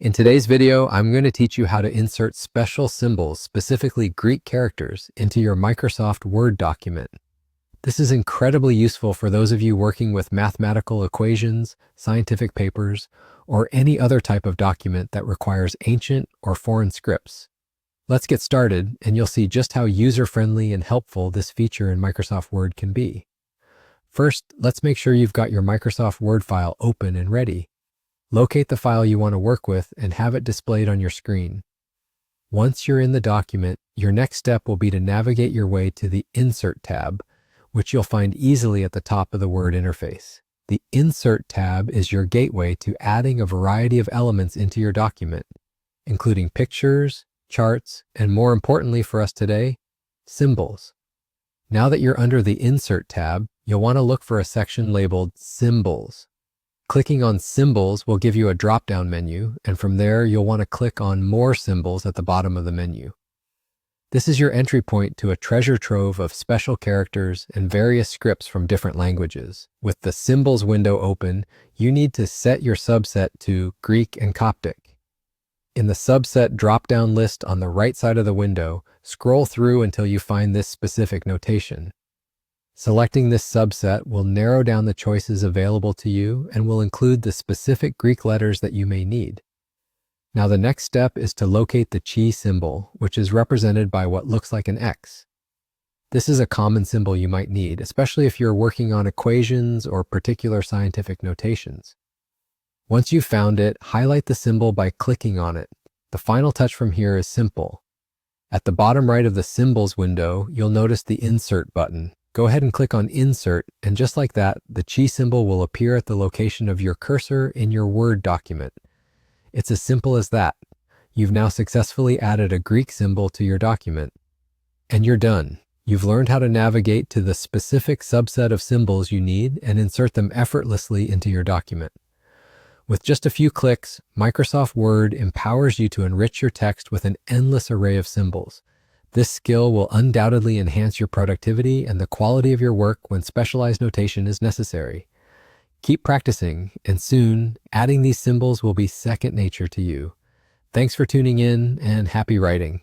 In today's video, I'm going to teach you how to insert special symbols, specifically Greek characters, into your Microsoft Word document. This is incredibly useful for those of you working with mathematical equations, scientific papers, or any other type of document that requires ancient or foreign scripts. Let's get started, and you'll see just how user-friendly and helpful this feature in Microsoft Word can be. First, let's make sure you've got your Microsoft Word file open and ready. Locate the file you want to work with and have it displayed on your screen. Once you're in the document, your next step will be to navigate your way to the Insert tab, which you'll find easily at the top of the Word interface. The Insert tab is your gateway to adding a variety of elements into your document, including pictures, charts, and more importantly for us today, symbols. Now that you're under the Insert tab, you'll want to look for a section labeled Symbols. Clicking on Symbols will give you a drop-down menu, and from there you'll want to click on More Symbols at the bottom of the menu. This is your entry point to a treasure trove of special characters and various scripts from different languages. With the Symbols window open, you need to set your subset to Greek and Coptic. In the subset drop-down list on the right side of the window, scroll through until you find this specific notation. Selecting this subset will narrow down the choices available to you and will include the specific Greek letters that you may need. Now the next step is to locate the chi symbol, which is represented by what looks like an X. This is a common symbol you might need, especially if you're working on equations or particular scientific notations. Once you've found it, highlight the symbol by clicking on it. The final touch from here is simple. At the bottom right of the Symbols window, you'll notice the Insert button. Go ahead and click on Insert, and just like that, the chi symbol will appear at the location of your cursor in your Word document. It's as simple as that. You've now successfully added a Greek symbol to your document. And you're done. You've learned how to navigate to the specific subset of symbols you need and insert them effortlessly into your document. With just a few clicks, Microsoft Word empowers you to enrich your text with an endless array of symbols. This skill will undoubtedly enhance your productivity and the quality of your work when specialized notation is necessary. Keep practicing, and soon, adding these symbols will be second nature to you. Thanks for tuning in, and happy writing.